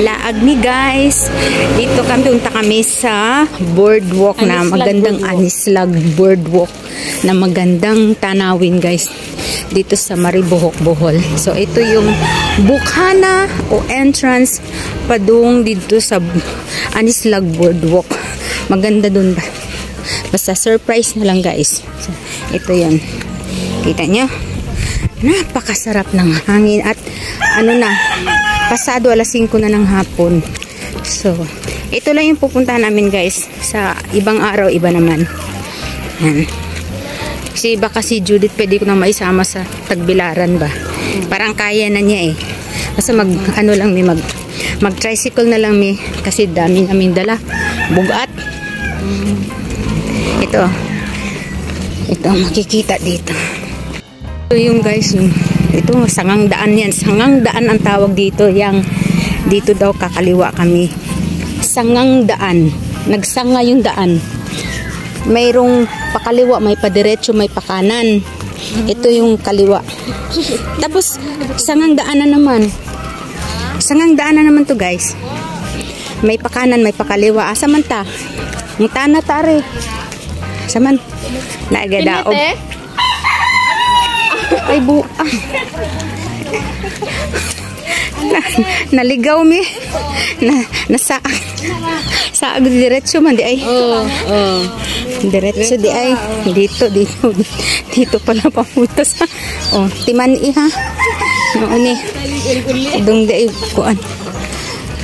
Laag ni guys. Dito punta kami sa boardwalk na magandang Anislag boardwalk na magandang tanawin guys. Dito sa Maribohok, Bohol. So ito yung bukana o entrance padung dito sa Anislag boardwalk. Maganda dun ba? Basta surprise na lang guys. So, ito yun. Kita nyo? Napakasarap ng hangin at ano na, pasado alas 5 na ng hapon. So, ito lang yung pupuntahan namin guys. Sa ibang araw, iba naman. Yan. Kasi baka si Judith pwede ko na maisama sa Tagbilaran ba. Parang kaya na niya eh. Basta ano lang mag tricycle na lang kasi dami namin dala. Bugat. Ito makikita dito. Ito yung guys, ito sangang daan yan. Sangang daan ang tawag dito. Dito daw kakaliwa kami. Sangang daan. Nagsanga yung daan. Mayroong pakaliwa, may padiretso, may pakanan. Ito yung kaliwa. Tapos, sangang daan na naman. Sangang daan na naman to guys. May pakanan, may pakaliwa. Samanta. Ngutana tare. Saman. Naagadaog. Ay naligaw mi. Saag diretso man di ay. Diretso di ay. Dito pala pamutas. Timan ha. Noon ni. Dung di ay kuan.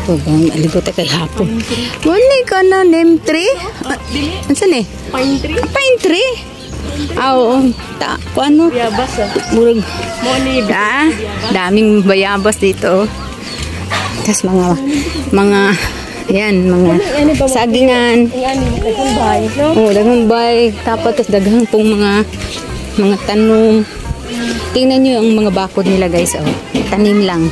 Bang aligot kay hapon. Wala ka na name tree. Ansan eh? Pine tree. Pine tree. Oo, ano? Bayabas murag. Daming bayabas dito. Tapos mga sagingan. Daghang bay. Tapos daghang pong mga tanom. Tingnan nyo yung mga bakod nila guys. Tanim lang.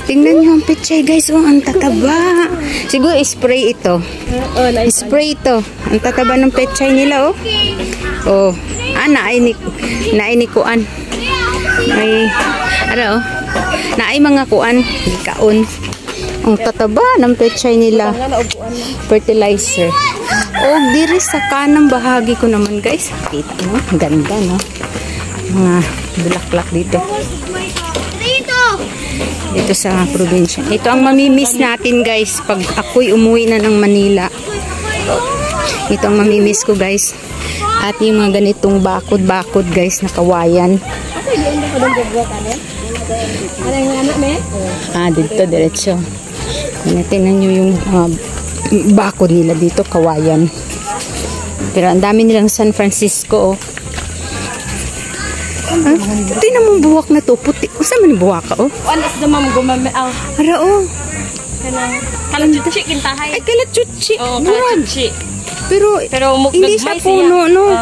Tingnan nyo ang pechay guys. Ang tataba. Siguro spray ito. Spray ito. Ang tataba ng pechay nila naay kuan. Naay mga kuan. Kaon. Ang tataba ng pechay nila. Fertilizer. Diri sa kanang bahagi ko naman guys. Kita mo. Ganda no. Mga bulaklak dito. Dito sa probinsya. Ito ang mamimiss natin guys pag ako'y umuwi na ng Manila. Ito ang mamimiss ko guys. At yung mga ganitong bakod guys na kawayan. Dito diretso. Tingnan nyo yung bakod nila dito, kawayan. Pero ang dami nilang San Francisco tingnan mo buwak na to, puti. Usa man buwak ka Alas na mam gumame Ara Kalachuchi kintahay. Ay kalachuchi. Kalachuchi. Pero hindi siya puno no.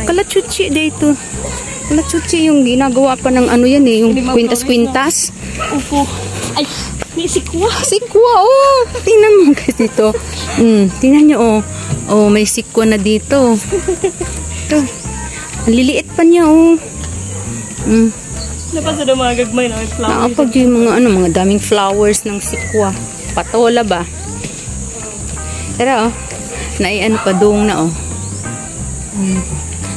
Kalachuchi dito. Kalachuchi yung ginagawa pa ng ano yan yung kwintas-kwintas. Ay, may sikwa. Sikwa tingnan mo guys dito. Tingnan nyo may sikwa na dito. Ito. Liliit pa niya Napasa na mga gagmay na may flowers. Nakapag yung mga daming flowers ng sikwa. Patola ba? Pero naiano pa doong na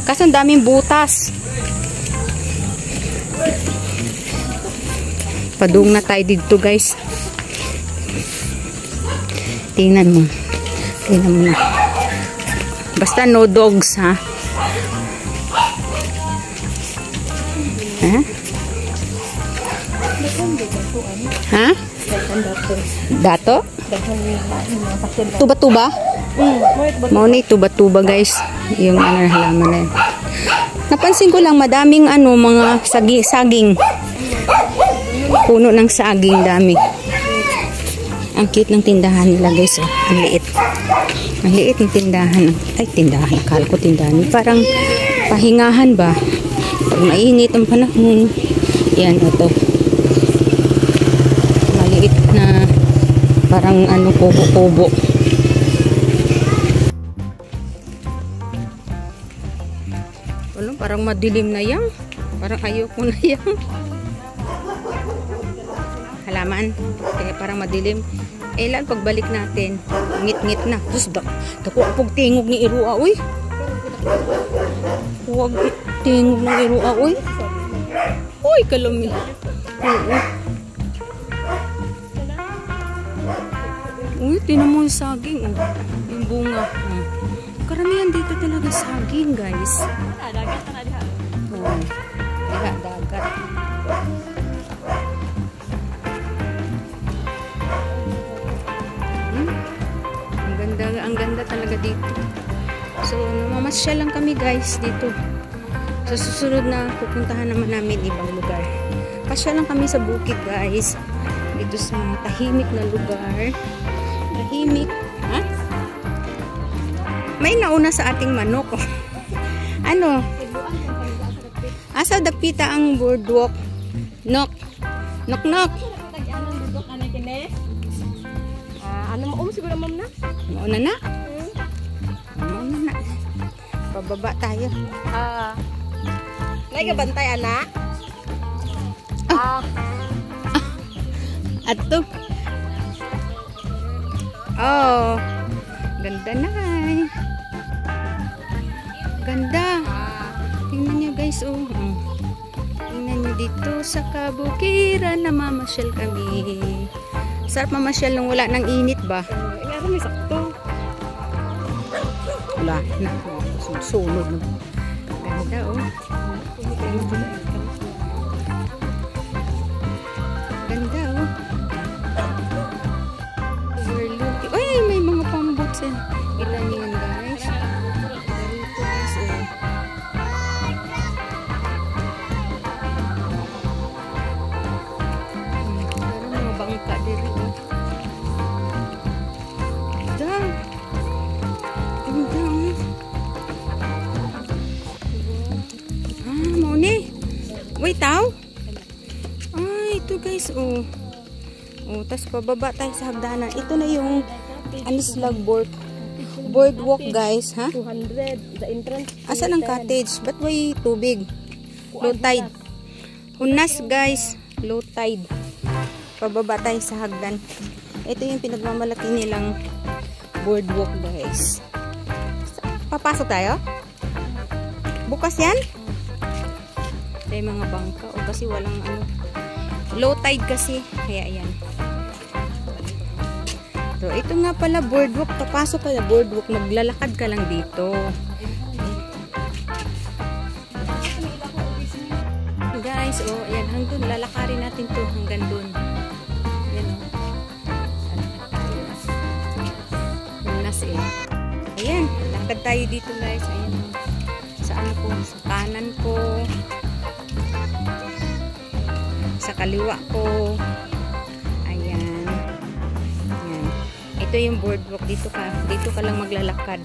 Kasi ang daming butas. Padung na tayo dito guys. Tingnan mo na. Basta no dogs ha. Ha? Dato? Tuba-tuba? Mau ni tuba-tuba guys. Yung halaman na yun. Napansin ko lang madaming mga saging. Puno ng saging dami. Ang cute ng tindahan nila guys. Ang liit. Ang liit ng tindahan. Ay tindahan. Akala ko tindahan. Parang pahingahan ba? Pag mainit ang panahon. Yan ito. Maliit na parang kubo-kubo. Parang madilim na yan. Parang ayoko na yan. Halaman. Kaya parang madilim. Lang pagbalik natin. Ngit-ngit na. Tapos dako pag tingog ni Irua. Uy. Huwag tingog ng Irua. Uy. Uy, kalami. Uy, tinan mo yung saging. Yung bunga. Karamihan dito talaga saging, guys. Dagat na diha. Diha, dagat. Ang ganda talaga dito. So, namamasyal lang kami, guys, dito. Sa susunod na pupuntahan naman namin ibang lugar. Pasyal lang kami sa bukid, guys. Dito sa tahimik na lugar. Tahimik. Ha? May nauna sa ating manok. Ano? Asa dapita ang boardwalk? Nok. Nok, nok. Ano mo siguro ma'am na? Mauna na. Mauna na. Pababa tayo. Naigabantay, anak? Ato. Oh. Ganda na. Ganda. Tingnan niyo, guys. Oh. Tingnan niyo dito sa kabukiran na mamasyal kami. Sarap mamasyal nung wala ng init ba? Nga may sakto. Wala na. Sunod. Ganda, oh. Ganda, oh. Overlooking. Ay, may mga pambots yan. Ilan yun, guys? Dito, guys, oh. Parang mga bangka diri, oh. Ganda. Ganda, oh. Mauni. Wait, tao. Ay, ito, guys, oh. Oh, tas pababa tayo sa hagdanan. Ito na yung Anislag boardwalk, guys, ha? 200. The entrance. Asan ang cottage? Ba't may tubig? Low tide. Hunas, guys. Low tide. Pababa tayo sa hagdan. Ito yung pinagmamalaki nilang boardwalk, guys. Papasok tayo? Bukas yan? Ito yung mga bangka. O kasi walang ano. Low tide kasi. Kaya yan. So, ito nga pala boardwalk. Papasok ka na boardwalk. Maglalakad ka lang dito. Guys, oh, ayan. Hanggang lalakarin natin to hanggang dun. Ayan, oh. Hunas, eh. Ayan. Lakad tayo dito, guys. Ayan, oh. Sa ano ko? Sa kanan ko. Sa kaliwa ko. Ayan. Ayan. Ito yung boardwalk. Dito ka lang maglalakad.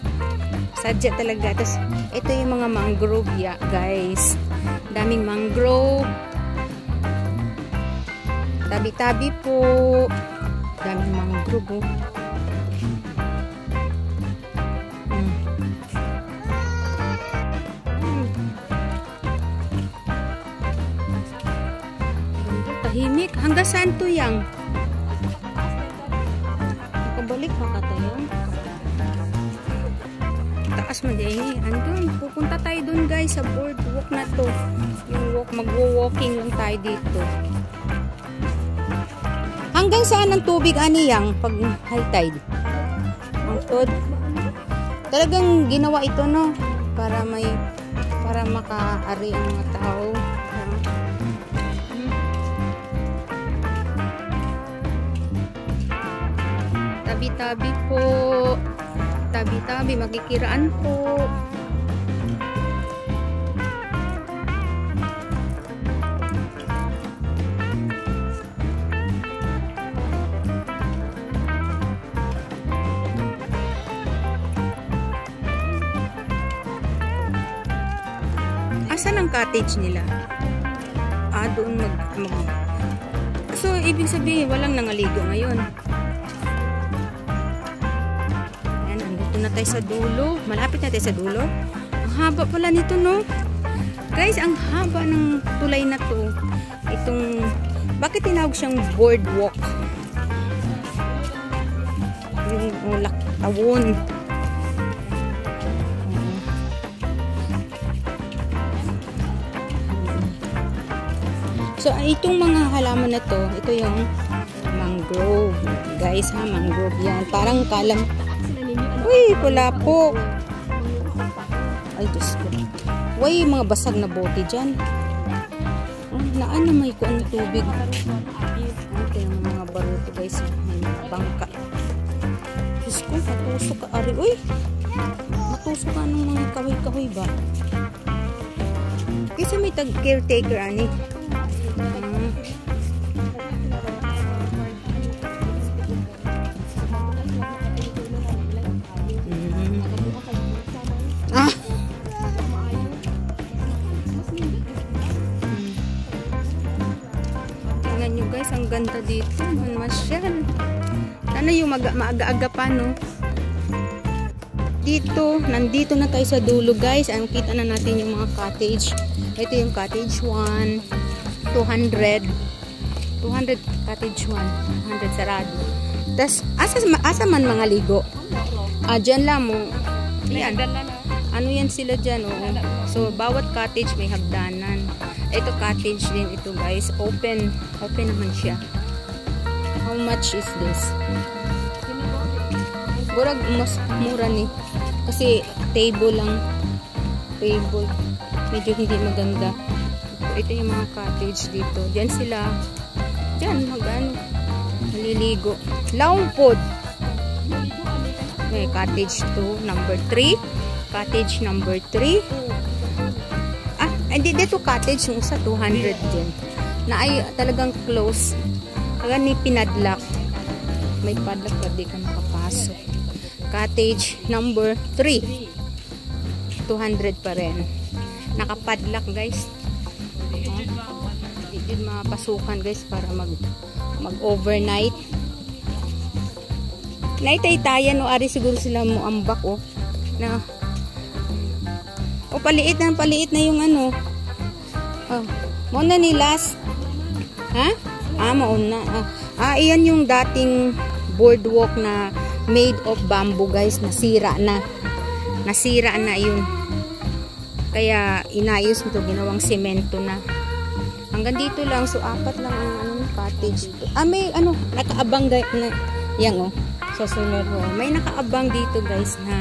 Sadya talaga. Tapos, ito yung mga mangrove, ya, guys. Daming mangrove. Tabi-tabi po. Daming mangrove, oh. Tahimik. Hanggang saan to yang? Nakabalik pa ka tayo. Taas man dyan. Andun. Pupunta tayo dun, guys, sa boardwalk na to. Yung walk, magwo-walking lang tayo dito. Hanggang saan ang tubig, ani, yang? Pag high tide? Ang tod. Talagang ginawa ito, no? Para makaari ang mga tao. Tabi-tabi po. Tabi-tabi. Magkikiraan po. Asan ang cottage nila? Doon So, ibig sabihin, walang nangaligo ngayon. Na tayo sa dulo. Malapit na tayo sa dulo. Ang haba pala nito, no? Guys, ang haba ng tulay na to. Itong, bakit tinawag siyang boardwalk? Yung tawon. So, itong mga halaman na to, ito yung mangrove. Guys, ha, mangrove yan. Parang kalang, uy, pula po. Ay, Diyos ko. Uy, mga basag na bote dyan. Naan na may kuan na tubig. Ito yung mga baruto, guys. May mga bangka. Diyos ko, matusok ka. Ari, uy, matusok ka ng mga kahoy-kahoy ba? Kasi may caretaker, ani. Tingnan nyo guys, ang ganda dito. Masyal. Sana yung maaga-aga pa, no? Dito, nandito na tayo sa dulo guys. Ang kita na natin yung mga cottage. Ito yung cottage 1, 200 cottage 1, 200 sarado. Tas asa man mga ligo? Dyan lang mo. Ayan. Ano yan sila dyan, oh. So, bawat cottage may hagdanan. Ito cottage din ito guys. Open naman siya. How much is this? Burag mas mura ni. Kasi table lang. Table. Medyo hindi maganda. Ito yung mga cottage dito. Diyan sila. Diyan, maliligo. Laungpod. May cottage 2, number 3. Cottage number 3. Hindi dito cottage yung sa 200 din. Na ay talagang close. Kaya ni pinadlock. May padlock pa di ka makapasok. Cottage number 3. 200 pa rin. Nakapadlock guys. Hindi yun mapasukan guys para mag-overnight. Naitay-tayan o ari siguro sila mo ambak o. Na paliit na yung ano. Muna ni last. Ha? Mauna. Iyan yung dating boardwalk na made of bamboo guys. Nasira na yun. Kaya inayos nito, ginawang semento na. Hanggang dito lang. So, 4 lang ang cottage. May nakaabang guys na yan oh. Sa sunod may nakaabang dito guys na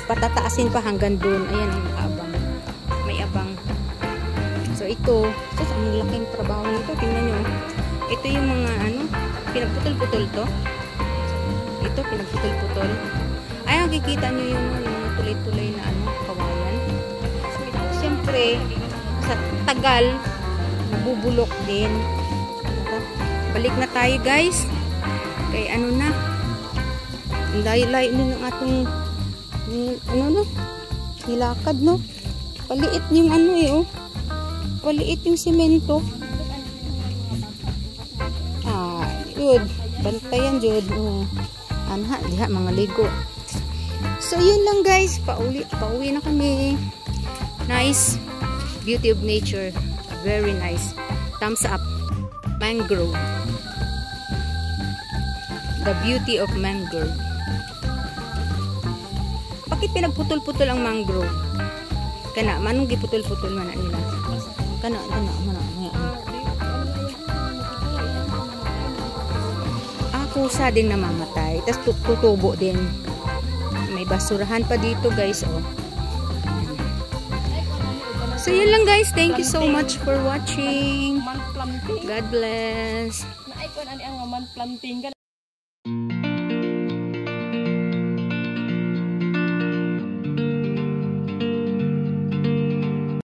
patataasin pa hanggang doon. Ayan ang nakaabang. May abang. So, ito. Ang laking trabaho nito. Tingnan nyo. Ito yung mga pinagputol-putol to. Ito, pinagputol-putol. Ay, nakikita nyo yung mga tuloy-tuloy na kawayan. Siyempre, sa tagal, nabubulok din. Balik na tayo guys. Kay layo-layo ng atong nilakad no. Paliit yung paliit yung semento. Yun. Bantayan jud. Diha mga ligo. So yun lang guys, pauwi na kami. Nice. Beauty of nature. Very nice. Thumbs up. Mangrove. The beauty of mangrove. Bakit pinagputol-putol ang mangrove? Kana, manong giputol-putol man nila. Kana. Kusa din namamatay. Tapos tutubo din. May basurahan pa dito guys. Oh. So yun lang guys. Thank you so much for watching. God bless.